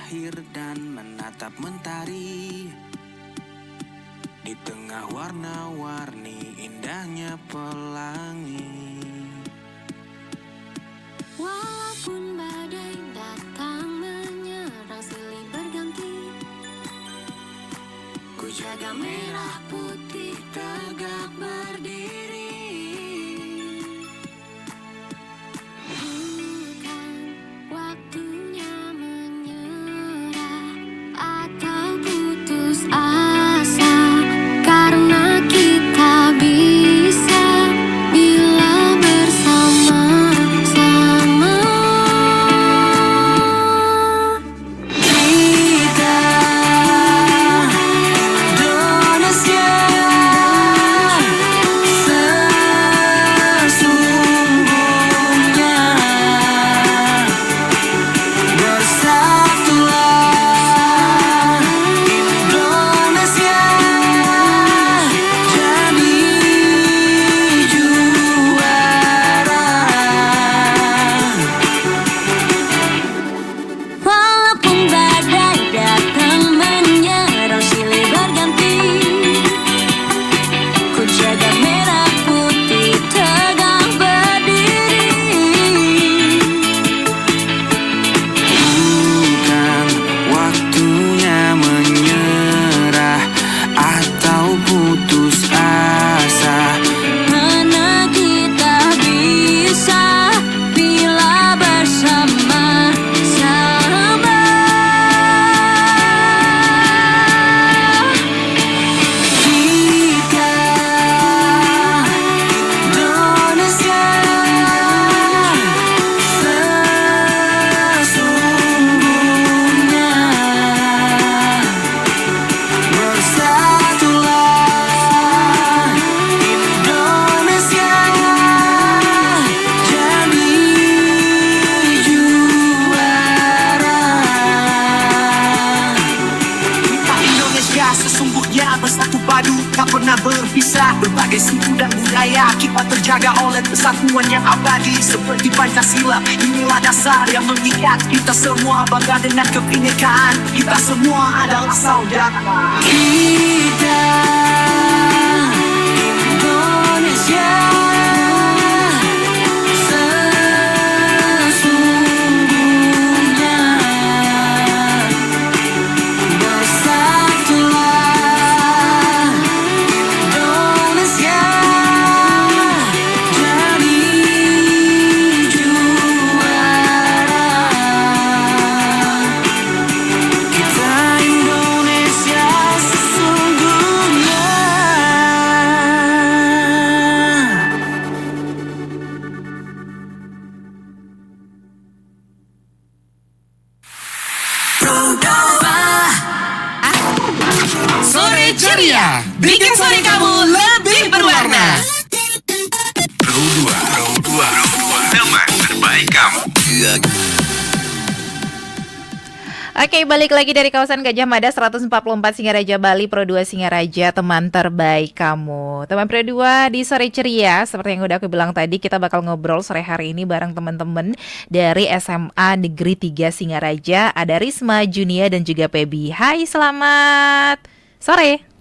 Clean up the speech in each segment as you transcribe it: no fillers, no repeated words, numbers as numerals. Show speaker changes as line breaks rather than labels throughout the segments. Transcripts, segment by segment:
berakhir dan menatap mentari. Di tengah warna-warni indahnya pelangi.
Walaupun badai datang menyerang silih berganti, ku jaga merah putih tegak berdiri. Bukan waktunya menyerah atau putus asa, karena kita bisa bila bersama-sama. Kita Indonesia sesungguhnya, bersatulah Indonesia, jadi juara. Walaupun badai datang menyerang silih berganti, ku jaga merah putih tegak berdiri. Bukan waktunya menyerah atau putus asa, karena kita bisa bila bersama-sama. Kita Indonesia sesungguhnya, bersatulah Indonesia, jadi juara.
Kita Indonesia sesungguhnya bersatu padu, tak pernah berpisah. Berbagai suku dan budaya kita terjaga oleh persatuan yang abadi seperti Pancasila. Inilah dasar yang mengikat kita semua, bangga dengan kebinekaan. Kita semua adalah saudara.
Kita Indonesia sesungguhnya, bersatulah Indonesia, jadi juara.
Kita Indonesia sesungguhnya.
Sore ceria, bikin sore kamu lebih berwarna.
Row 2, teman terbaik kamu.
Oke, balik lagi dari kawasan Gajah Mada 144 Singaraja Bali, Pro 2 Singaraja, teman terbaik kamu. Teman Pro 2 di Sore Ceria, seperti yang udah aku bilang tadi, kita bakal ngobrol sore hari ini bareng teman-teman dari SMA Negeri 3 Singaraja. Ada Risma, Junia, dan juga Pebi. Hai, selamat sore.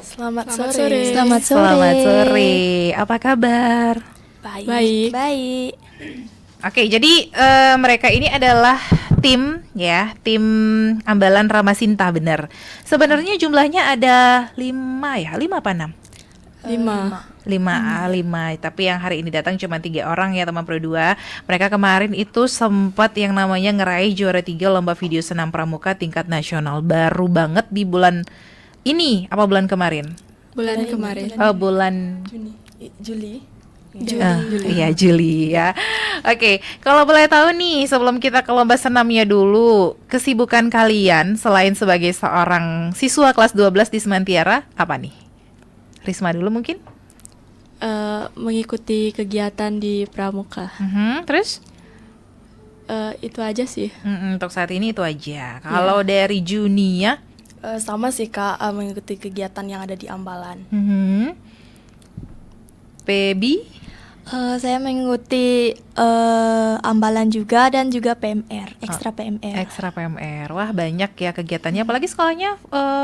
Selamat sore.
Selamat sore. Apa kabar?
Baik.
Oke, jadi mereka ini adalah tim Ambalan Ramasinta, benar. Sebenarnya jumlahnya ada 5 ya, 5 apa 6? 5, tapi yang hari ini datang cuma 3 orang ya teman Pro 2. Mereka kemarin itu sempat yang namanya ngeraih juara 3 lomba video senam pramuka tingkat nasional. Baru banget di bulan ini, apa bulan kemarin?
Bulan kemarin.
Oh, bulan
Juli.
Iya, Juli ya. Oke, kalau boleh tahu nih, sebelum kita ke lomba senamnya dulu, kesibukan kalian selain sebagai seorang siswa kelas 12 di Semantiara, apa nih? Risma dulu mungkin?
Mengikuti kegiatan di Pramuka.
Terus?
Itu aja sih.
Untuk saat ini itu aja. Kalau dari Junia?
Sama sih Kak, mengikuti kegiatan yang ada di Ambalan.
Pebi?
Saya mengikuti ambalan juga dan juga PMR, ekstra PMR.
Ekstra PMR. Wah, banyak ya kegiatannya. Apalagi sekolahnya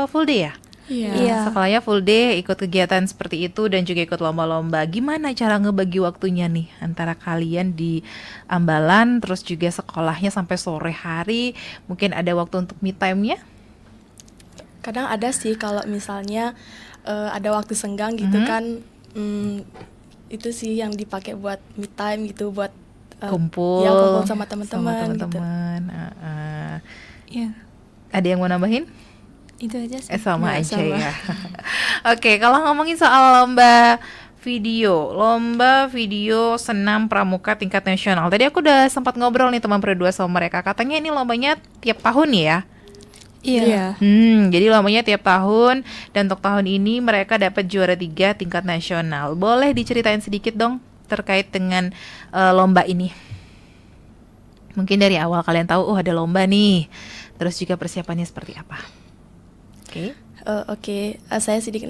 full day ya?
Iya.
Sekolahnya full day, ikut kegiatan seperti itu dan juga ikut lomba-lomba. Gimana cara ngebagi waktunya nih antara kalian di ambalan terus juga sekolahnya sampai sore hari? Mungkin ada waktu untuk me time-nya?
Kadang ada sih kalau misalnya ada waktu senggang gitu kan, itu sih yang dipakai buat me time gitu, buat
Kumpul.
ya kumpul sama
Sama
teman-teman gitu.
teman-teman.
Iya.
Ada yang mau nambahin?
Itu aja sih.
Sama
Ya,
aja
sama.
ya. Oke, kalau ngomongin soal lomba video senam pramuka tingkat nasional. Tadi aku udah sempat ngobrol nih teman berdua sama mereka. Katanya ini lombanya tiap tahun ya.
Iya.
Jadi lombanya tiap tahun dan untuk tahun ini mereka dapat juara 3 tingkat nasional. Boleh diceritain sedikit dong terkait dengan lomba ini? Mungkin dari awal kalian tahu, ada lomba nih. Terus juga persiapannya seperti apa? Oke.
Saya sedikit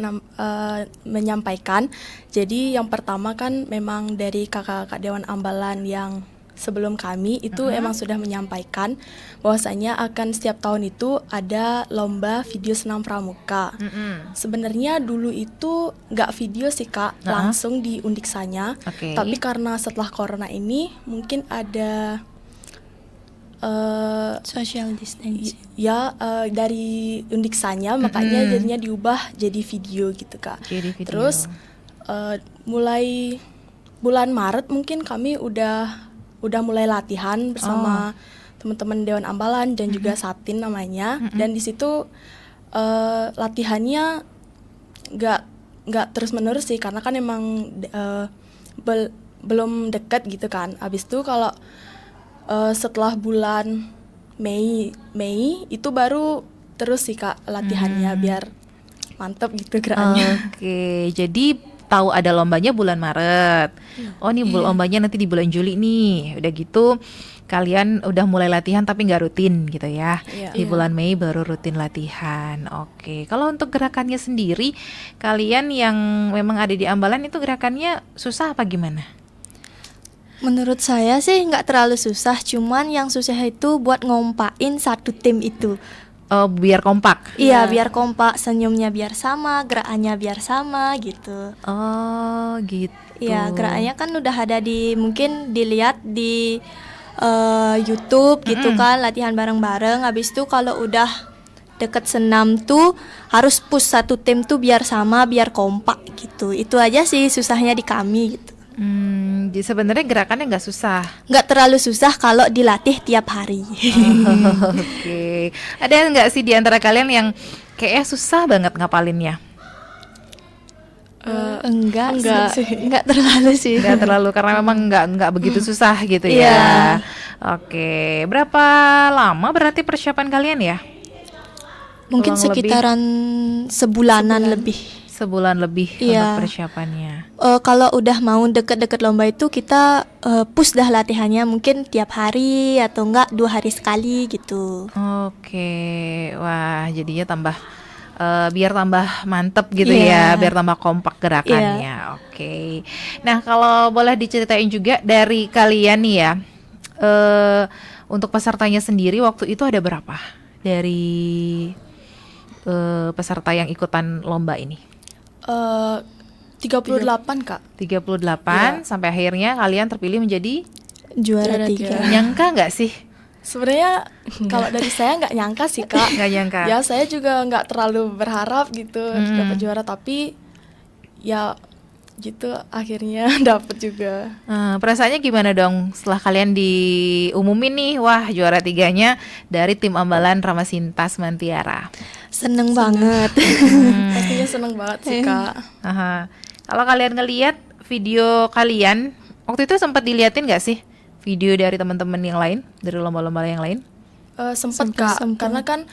menyampaikan. Jadi yang pertama kan memang dari kakak-kakak Dewan Ambalan yang sebelum kami itu emang sudah menyampaikan bahwasanya akan setiap tahun itu ada lomba video senam pramuka. Sebenarnya dulu itu nggak video sih Kak, langsung di Undiksanya.
Oke.
Tapi karena setelah corona ini mungkin ada
Social distancing.
dari Undiksanya, makanya jadinya diubah jadi video gitu Kak.
Jadi video.
Terus mulai bulan Maret mungkin kami udah mulai latihan bersama teman-teman Dewan Ambalan dan juga Satin namanya. Dan di situ latihannya nggak terus-menerus sih, karena kan emang belum dekat gitu kan. Abis itu kalau setelah bulan Mei itu baru terus sih Kak latihannya biar mantep gitu gerakannya.
Oke, jadi tahu ada lombanya bulan Maret. Oh, nih lombanya nanti di bulan Juli nih. Udah gitu kalian udah mulai latihan tapi nggak rutin gitu ya.
Iya.
Di bulan Mei baru rutin latihan. Oke, kalau untuk gerakannya sendiri, kalian yang memang ada di ambalan itu gerakannya susah apa gimana?
Menurut saya sih nggak terlalu susah, cuman yang susah itu buat ngompain satu tim itu.
Oh, biar kompak.
Iya, biar kompak, senyumnya biar sama, gerakannya biar sama gitu.
Oh, gitu.
Iya, gerakannya kan udah ada mungkin dilihat di YouTube gitu kan, latihan bareng-bareng. Habis itu kalau udah deket senam tuh harus push satu tim tuh biar sama, biar kompak gitu. Itu aja sih susahnya di kami gitu.
Jadi sebenarnya gerakannya nggak susah.
Nggak terlalu susah kalau dilatih tiap hari.
Oke. Ada nggak sih di antara kalian yang kayaknya susah banget ngapalinnya?
Enggak
sih.
enggak terlalu sih.
Nggak terlalu, karena memang nggak begitu susah gitu ya.
Iya.
Oke. Berapa lama berarti persiapan kalian ya?
Mungkin
Kurang lebih
sekitaran sebulanan lebih.
sebulan lebih
Iya.
untuk persiapannya.
Kalau udah mau deket-deket lomba itu kita push dah latihannya mungkin tiap hari atau enggak 2 hari sekali gitu.
Oke. Wah, jadinya biar tambah mantep gitu
Iya.
ya, biar tambah kompak gerakannya. Oke. Nah, kalau boleh diceritain juga dari kalian nih ya, untuk pesertanya sendiri waktu itu ada berapa dari peserta yang ikutan lomba ini?
38 Kak.
38 sampai akhirnya kalian terpilih menjadi
Juara
Juara
3.
nyangka nggak sih?
Sebenarnya kalau dari saya nggak nyangka sih Kak.
Nggak nyangka.
Ya saya juga nggak terlalu berharap gitu dapat juara, tapi ya gitu akhirnya dapat juga.
Perasaannya gimana dong setelah kalian diumumin nih, wah juara 3-nya dari tim ambalan Ramasintas Mantiara?
Seneng banget.
Pastinya seneng banget sih Kak.
Aha. Kalau kalian ngelihat video kalian, waktu itu sempat diliatin nggak sih video dari teman-teman yang lain, dari lomba-lomba yang lain?
Sempet Kak, karena kan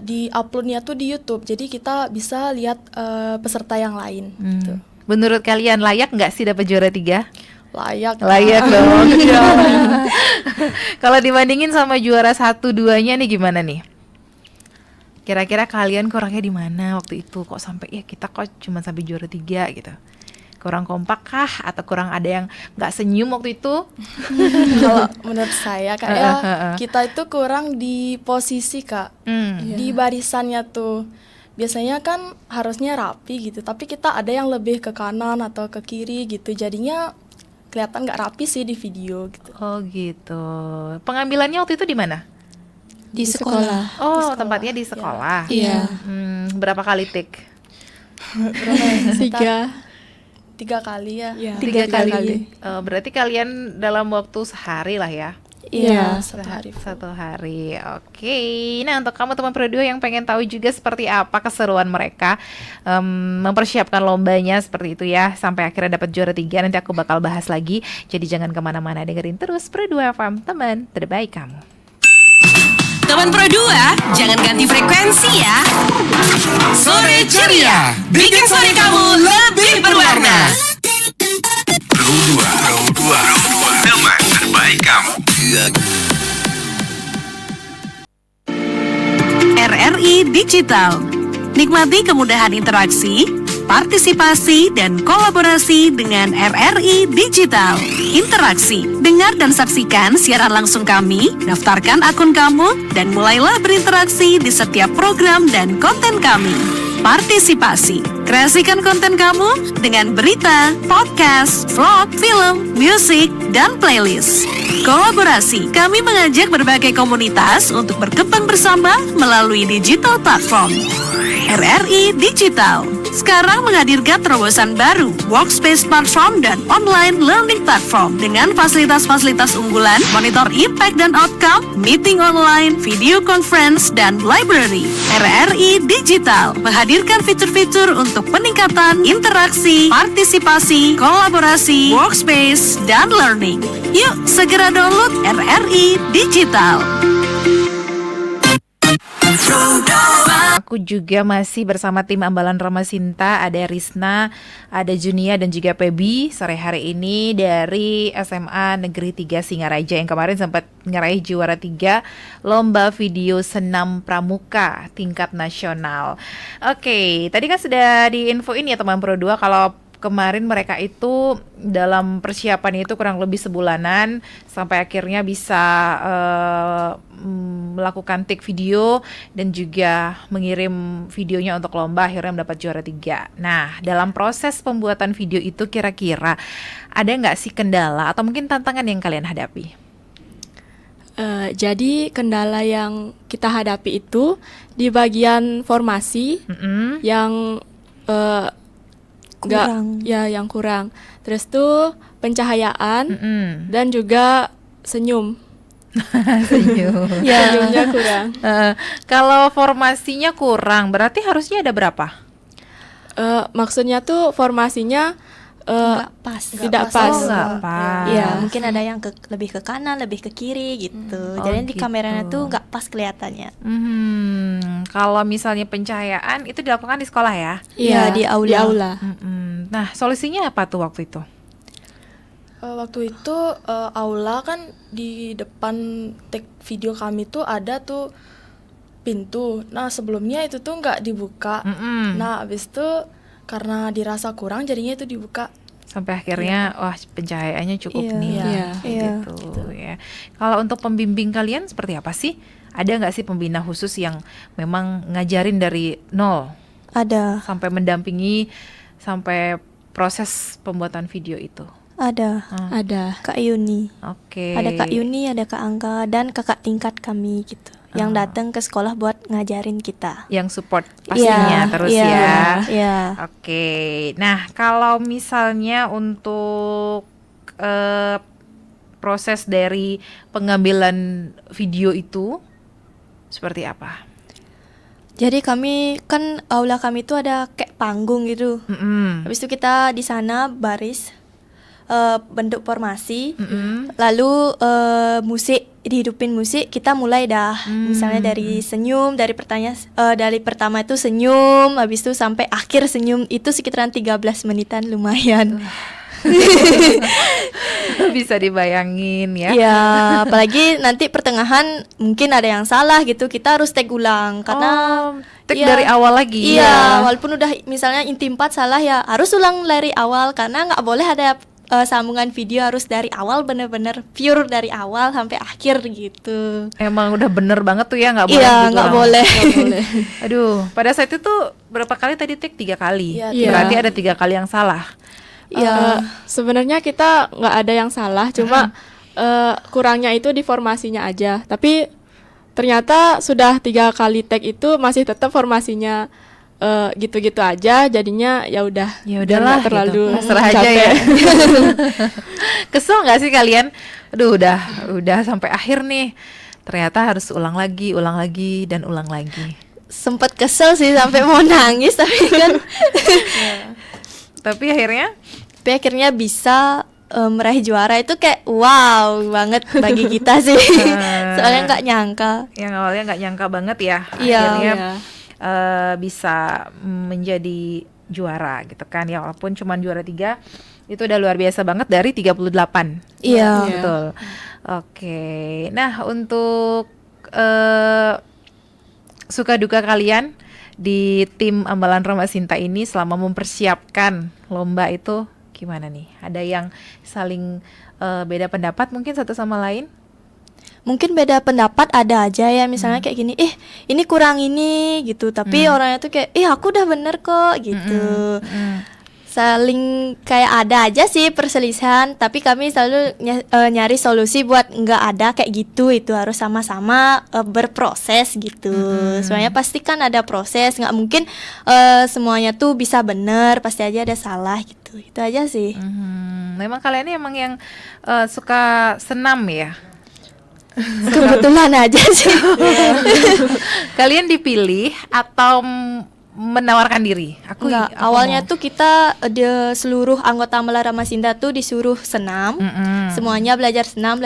di uploadnya tuh di YouTube, jadi kita bisa lihat peserta yang lain gitu.
Menurut kalian layak nggak sih dapat juara 3?
Layak
Layak
Kak.
dong. Kalau dibandingin sama juara 1-2-nya nih gimana nih? Kira-kira kalian kurangnya di mana waktu itu? Kok sampai ya kita kok cuma sampai juara 3 gitu? Kurang kompak kah? Atau kurang ada yang nggak senyum waktu itu?
Kalau menurut saya kayaknya kita itu kurang di posisi Kak, di barisannya tuh. Biasanya kan harusnya rapi gitu, tapi kita ada yang lebih ke kanan atau ke kiri gitu, jadinya kelihatan nggak rapi sih di video gitu.
Oh gitu. Pengambilannya waktu itu di mana?
Di sekolah.
Oh, tempatnya di sekolah.
Iya.
Berapa kali take?
Tiga kali ya.
Tiga kali.
Berarti kalian dalam waktu sehari lah ya?
Iya.
Satu hari. Oke. Nah, untuk kamu teman Pro 2 yang pengen tahu juga seperti apa keseruan mereka mempersiapkan lombanya seperti itu ya, sampai akhirnya dapat juara 3, nanti aku bakal bahas lagi. Jadi jangan kemana-mana, dengerin terus Pro 2 FM, teman terbaik kamu.
Teman Pro 2, jangan ganti frekuensi ya. Sore ceria, bikin sore kamu lebih berwarna.
Pro 2, teman terbaik kamu.
RRI Digital. Nikmati kemudahan interaksi, partisipasi, dan kolaborasi dengan RRI Digital. Interaksi, dengar dan saksikan siaran langsung kami, daftarkan akun kamu, dan mulailah berinteraksi di setiap program dan konten kami. Partisipasi, kreasikan konten kamu dengan berita, podcast, vlog, film, musik, dan playlist. Kolaborasi, kami mengajak berbagai komunitas untuk berkembang bersama melalui digital platform. RRI Digital sekarang menghadirkan terobosan baru, workspace platform dan online learning platform dengan fasilitas-fasilitas unggulan, monitor impact dan outcome, meeting online, video conference, dan library. RRI Digital menghadirkan fitur-fitur untuk peningkatan interaksi, partisipasi, kolaborasi, workspace, dan learning. Yuk, segera download RRI Digital.
Aku juga masih bersama tim Ambalan Ramasinta, ada Risna, ada Junia, dan juga Pebi sore hari ini dari SMA Negeri 3 Singaraja yang kemarin sempat ngeraih juara 3 Lomba Video Senam Pramuka tingkat nasional. Oke, tadi kan sudah diinfoin ya teman Pro 2 kalau kemarin mereka itu dalam persiapan itu kurang lebih sebulanan sampai akhirnya bisa melakukan take video dan juga mengirim videonya untuk lomba, akhirnya mendapat juara 3. Nah, dalam proses pembuatan video itu kira-kira ada nggak sih kendala atau mungkin tantangan yang kalian hadapi?
Jadi kendala yang kita hadapi itu di bagian formasi yang
Kurang.
yang kurang. Terus tuh pencahayaan dan juga senyum. Senyumnya kurang.
Kalau formasinya kurang, berarti harusnya ada berapa?
Maksudnya tuh formasinya
Nggak pas.
tidak pas.
Oh, nggak pas.
Iya, mungkin ada yang lebih ke kanan, lebih ke kiri gitu. Jadi di
gitu.
kameranya tuh nggak pas kelihatannya.
Kalau misalnya pencahayaan itu dilakukan di sekolah ya?
Iya, di aula.
Nah, solusinya apa tuh waktu itu?
Waktu itu aula kan di depan take video kami tuh ada tuh pintu. Nah sebelumnya itu tuh nggak dibuka. Nah abis itu karena dirasa kurang jadinya itu dibuka.
Sampai akhirnya wah pencahayaannya cukup
Iya.
nih gitu ya. Kalau untuk pembimbing kalian seperti apa sih? Ada nggak sih pembina khusus yang memang ngajarin dari nol
Ada.
sampai mendampingi sampai proses pembuatan video itu?
Ada.
Ada.
Kak Yuni.
Oke.
Ada Kak Yuni, ada Kak Angga, dan kakak tingkat kami gitu. Yang datang ke sekolah buat ngajarin kita.
Yang support pastinya terus ya.
Iya.
Oke. Nah, kalau misalnya untuk proses dari pengambilan video itu seperti apa?
Jadi kami kan aula kami itu ada kayak panggung gitu. Habis itu kita di sana baris bentuk formasi. Lalu musik dihidupin musik, kita mulai dah misalnya dari senyum, dari pertama itu senyum, habis itu sampai akhir senyum itu sekitaran 13 menitan lumayan.
Bisa dibayangin ya.
Iya, apalagi nanti pertengahan mungkin ada yang salah gitu, kita harus take ulang karena
take
iya,
dari awal lagi.
Iya, walaupun udah misalnya inti 4 salah ya harus ulang dari awal karena nggak boleh ada sambungan video, harus dari awal bener-bener pure dari awal sampai akhir gitu.
Emang udah bener banget tuh ya, nggak boleh
Iya,
diulang.
nggak boleh.
Aduh, pada saat itu berapa kali tadi take? 3 kali.
Iya,
Berarti ada 3 kali yang salah.
Iya.
Sebenarnya kita nggak ada yang salah, cuma kurangnya itu di formasinya aja. Tapi ternyata sudah 3 kali tag itu masih tetap formasinya gitu-gitu aja. Jadinya ya udah.
Ya udahlah,
nggak terlalu
gitu. Pasrah aja
capek.
ya. Kesel nggak sih kalian? Aduh, udah sampai akhir nih. Ternyata harus ulang lagi dan ulang lagi.
Sempet kesel sih sampai mau nangis tapi kan
Tapi akhirnya
bisa meraih juara itu kayak wow banget bagi kita sih. Soalnya nggak nyangka.
yang awalnya nggak nyangka banget ya,
Iya.
akhirnya
Iya.
bisa menjadi juara gitu kan ya, walaupun cuma juara 3 itu udah luar biasa banget dari 38.
Iya.
Betul. Oke, nah untuk suka duka kalian di tim Ambalan Roma Sinta ini selama mempersiapkan lomba itu gimana nih? Ada yang saling beda pendapat mungkin satu sama lain?
Mungkin beda pendapat ada aja ya, misalnya kayak gini, ini kurang ini gitu, tapi orangnya tuh kayak, aku udah bener kok gitu. Saling kayak ada aja sih perselisihan, tapi kami selalu nyari solusi buat nggak ada kayak gitu, itu harus sama-sama berproses gitu. Soalnya pasti kan ada proses, nggak mungkin semuanya tuh bisa bener, pasti aja ada salah gitu. Itu aja sih.
Memang kalian ini emang yang suka senam ya?
Kebetulan aja sih.
Kalian dipilih atau menawarkan diri? Aku
Awalnya
mau.
tuh kita seluruh anggota Ambalan Roma Sinta tuh disuruh senam. Semuanya belajar senam.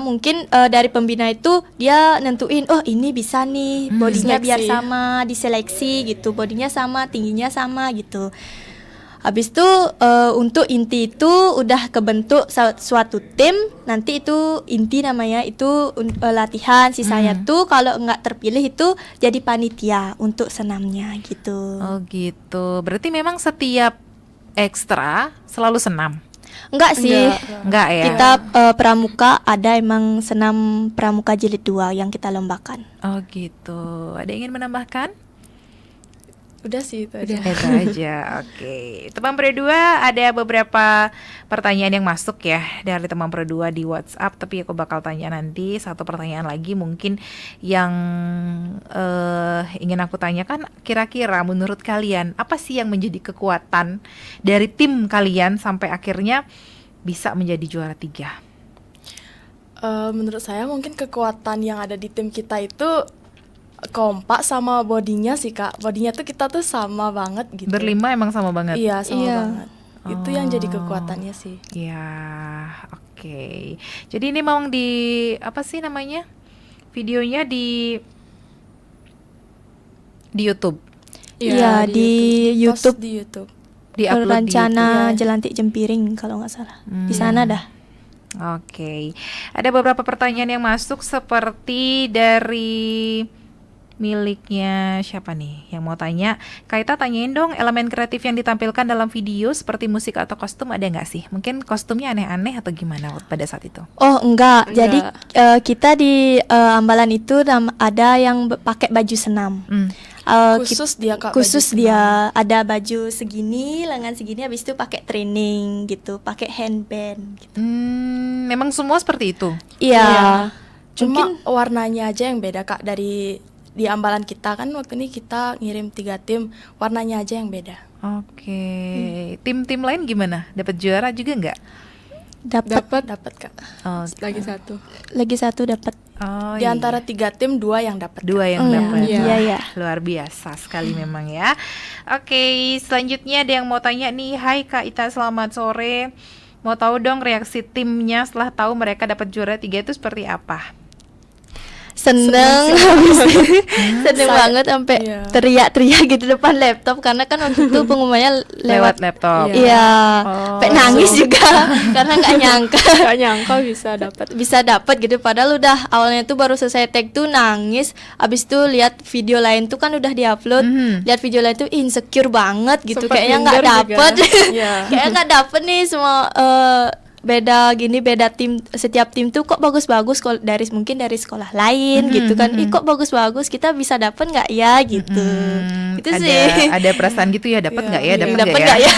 Mungkin dari pembina itu dia nentuin, oh ini bisa nih, bodinya biar
Diseleksi.
sama, diseleksi gitu, bodinya sama, tingginya sama gitu. Habis itu untuk inti itu udah kebentuk suatu tim, nanti itu inti namanya, itu latihan, sisanya tuh kalau nggak terpilih itu jadi panitia untuk senamnya gitu.
Oh gitu. Berarti memang setiap ekstra selalu senam?
Enggak sih.
Enggak ya?
Kita pramuka ada emang senam pramuka jilid 2 yang kita lombakan.
Oh gitu. Ada yang ingin menambahkan?
Udah sih itu aja.
Itu aja, oke. Teman berdua, ada beberapa pertanyaan yang masuk ya dari teman berdua di WhatsApp, tapi aku bakal tanya nanti satu pertanyaan lagi mungkin yang ingin aku tanyakan. Kira-kira menurut kalian apa sih yang menjadi kekuatan dari tim kalian sampai akhirnya bisa menjadi juara 3?
Menurut saya mungkin kekuatan yang ada di tim kita itu kompak sama bodinya sih Kak. Bodinya tuh kita tuh sama banget gitu.
Berlima emang sama banget?
Iya, sama
Iya.
banget. Itu yang jadi kekuatannya sih.
Ya, oke. Jadi ini mau di apa sih namanya? Videonya di YouTube.
Iya, di YouTube.
Post di YouTube.
Di-upload di
Rencana Jelantik Jempiring kalau nggak salah. Di sana dah.
Oke. Ada beberapa pertanyaan yang masuk seperti dari miliknya siapa nih yang mau tanya? Kaita, tanyain dong elemen kreatif yang ditampilkan dalam video seperti musik atau kostum ada nggak sih? Mungkin kostumnya aneh-aneh atau gimana pada saat itu?
Oh enggak, jadi kita di Ambalan itu ada yang pakai baju senam.
Khusus dia Kak.
Khusus
baju
dia ada baju segini, lengan segini, habis itu pakai training gitu, pakai handband gitu.
Memang semua seperti itu?
Iya.
Cuma warnanya aja yang beda Kak, dari di Ambalan kita kan waktu ini kita ngirim 3 tim, warnanya aja yang beda.
Oke. Tim-tim lain gimana? Dapat juara juga nggak?
Dapat Kak.
Oh,
Lagi satu.
Lagi satu dapat.
oh
Di antara 3 tim 2 yang dapat.
2 yang dapat.
iya.
Iya, iya.
Luar biasa sekali memang ya. Oke, selanjutnya ada yang mau tanya nih. Hai Kak Ita, selamat sore. Mau tahu dong reaksi timnya setelah tahu mereka dapat juara 3 itu seperti apa?
seneng seneng banget sampai
Iya.
teriak-teriak gitu depan laptop karena kan waktu itu pengumumannya
Lewat
lewat
laptop.
iya
Oh.
sampai nangis juga karena nggak nyangka
Gak nyangka bisa dapat.
gitu padahal udah awalnya tuh baru selesai tag tuh nangis abis itu lihat video lain tuh kan udah diupload lihat video lain tuh insecure banget gitu
Sempet
kayaknya nggak
minder juga.
dapet
Iya.
kayaknya nggak dapet nih semua beda tim setiap tim tuh kok bagus-bagus mungkin dari sekolah lain gitu kan kok bagus-bagus kita bisa dapet nggak ya gitu itu
ada,
sih
ada perasaan gitu ya, dapat nggak ya, dapat
dapet
nggak
nggak
ya?
ya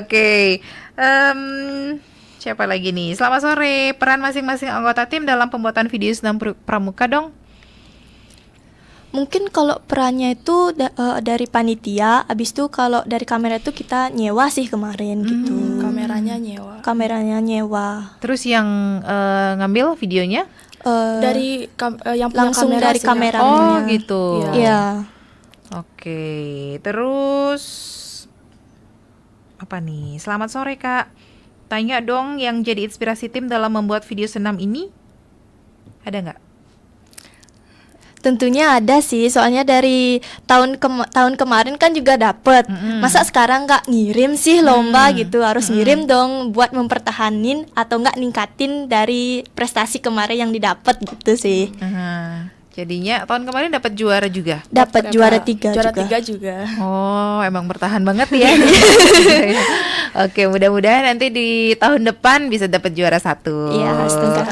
Oke, siapa lagi nih? Selamat sore, peran masing-masing anggota tim dalam pembuatan video senam pramuka dong.
mungkin kalau perannya itu dari panitia abis itu kalau dari kamera itu kita nyewa sih kemarin gitu
Kameranya nyewa.
nyewa
Terus yang ngambil videonya?
Dari yang punya
langsung
kamera
dari
sih,
kamera.
Oh
Kameranya.
gitu.
Iya.
Iya.
Oke, terus apa nih? Selamat sore Kak. Tanya dong yang jadi inspirasi tim dalam membuat video senam ini. Ada nggak?
Tentunya ada sih, soalnya dari tahun kemarin kan juga dapet. Masa sekarang nggak ngirim sih lomba gitu, harus ngirim dong buat mempertahanin atau nggak ningkatin dari prestasi kemarin yang didapat gitu sih.
Jadinya tahun kemarin dapat juara juga.
Dapat juara 3
Juara
juga.
3 juga.
Oh, emang bertahan banget ya. Oke, mudah-mudahan nanti di tahun depan bisa dapat juara 1.
Iya, semoga.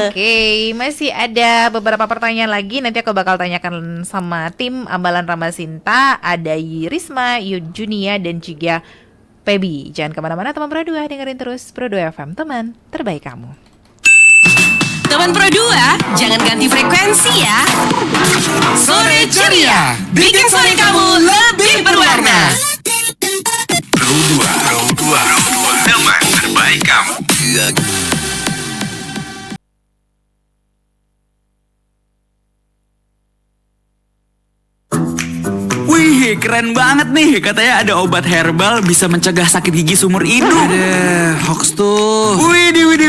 Oke, masih ada beberapa pertanyaan lagi. Nanti aku bakal tanyakan sama tim Ambalan Ramasinta. Ada Yirisma, Junia, dan juga Pebi. Jangan kemana-mana teman Pro 2, dengerin terus Pro 2 FM, teman terbaik kamu.
Teman Pro 2, jangan ganti frekuensi ya.
Sore ceria, bikin sore kamu lebih berwarna. Pro 2, teman terbaik kamu.
Wih, keren banget nih. Katanya ada obat herbal bisa mencegah sakit gigi seumur hidup.
Ada hoax tuh.
Widih.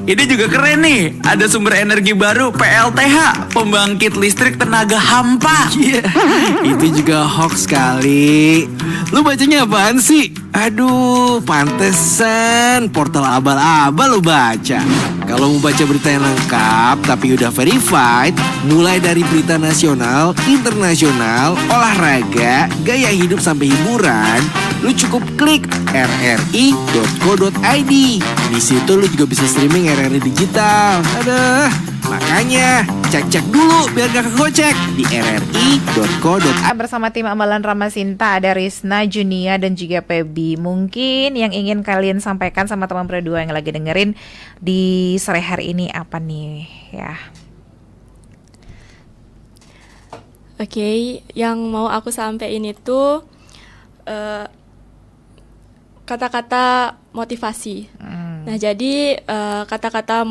Ini juga keren nih. Ada sumber energi baru PLTH, pembangkit listrik tenaga hampa.
Iya, itu juga hoax kali. Lu bacanya apaan sih? Aduh, pantesan portal abal-abal lu baca. Kalau mau baca berita yang lengkap tapi udah verified, mulai dari berita nasional, internasional, olahraga, gaya hidup sampai hiburan, lu cukup klik rri.co.id. Di situ lu juga bisa streaming RRI digital. Aduh, makanya cek dulu biar gak kegocek di rri.co.id.
Bersama tim Ambalan Ramasinta ada Risna, Junia, dan juga Pebi. Mungkin yang ingin kalian sampaikan sama teman Pro 2 yang lagi dengerin di sore hari ini apa nih ya?
Oke, yang mau aku sampaikan itu kata-kata motivasi. Nah, jadi kata-kata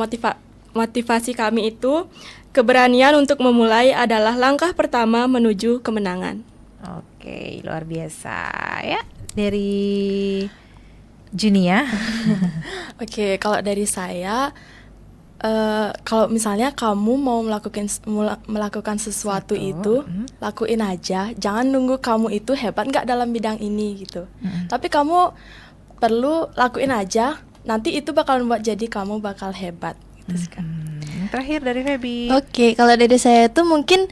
motivasi kami itu keberanian untuk memulai adalah langkah pertama menuju kemenangan.
Oke, luar biasa ya dari Junia.
Oke, kalau dari saya, kalau misalnya kamu mau melakukan sesuatu itu, lakuin aja. Jangan nunggu kamu itu hebat nggak dalam bidang ini gitu. Tapi kamu perlu lakuin aja. Nanti itu bakal membuat jadi kamu bakal hebat. Gitu kan.
Terakhir dari Febi.
Oke, kalau dari saya tuh mungkin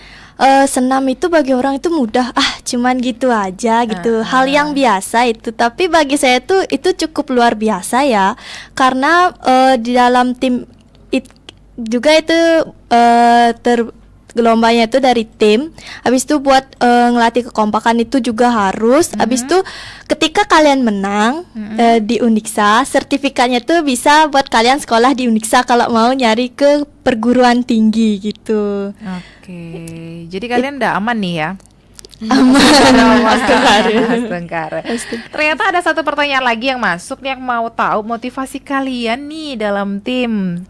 senam itu bagi orang itu mudah, cuman gitu aja gitu, hal yang biasa itu. Tapi bagi saya tuh itu cukup luar biasa ya, karena di dalam tim juga itu gelombangnya itu dari tim. Habis itu buat ngelatih kekompakan itu juga harus. Habis itu ketika kalian menang di Uniksa, sertifikatnya tuh bisa buat kalian sekolah di Uniksa kalau mau nyari ke perguruan tinggi gitu.
Oke, jadi kalian udah aman nih ya?
Aman.
Astagfirullah. Ternyata ada satu pertanyaan lagi yang masuk nih, yang mau tahu motivasi kalian nih dalam tim,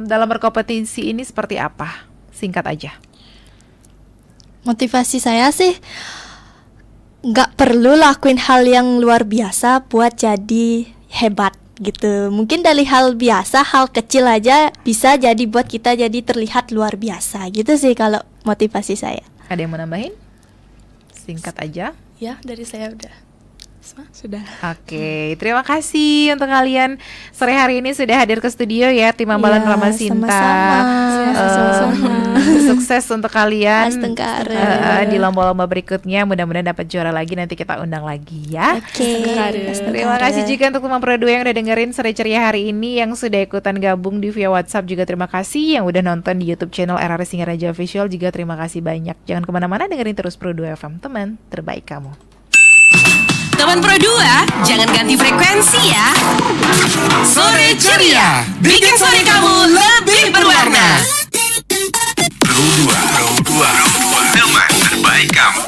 dalam berkompetisi ini seperti apa? Singkat aja.
Motivasi saya sih nggak perlu lakuin hal yang luar biasa buat jadi hebat gitu. Mungkin dari hal biasa, hal kecil aja bisa jadi buat kita jadi terlihat luar biasa gitu sih kalau motivasi saya.
Ada yang mau nambahin? Singkat aja.
Ya, dari saya udah.
Sudah.
Oke, terima kasih untuk kalian sore hari ini sudah hadir ke studio ya, tim Ambalan
Ya,
Ramah Sinta.
sama-sama.
Sukses untuk kalian
Astengkare.
di lomba-lomba berikutnya. Mudah-mudahan dapat juara lagi, nanti kita undang lagi ya.
Oke.
Terima kasih juga untuk teman Pro 2 yang udah dengerin Sore Ceria hari ini, yang sudah ikutan gabung di via WhatsApp juga terima kasih, yang udah nonton di YouTube channel RRI Singaraja Official juga terima kasih banyak. Jangan kemana-mana, dengerin terus Pro 2 FM, teman terbaik kamu.
Teman Pro 2, jangan ganti frekuensi ya.
Sore Ceria, bikin sore kamu lebih berwarna. Pro 2, teman terbaik kamu.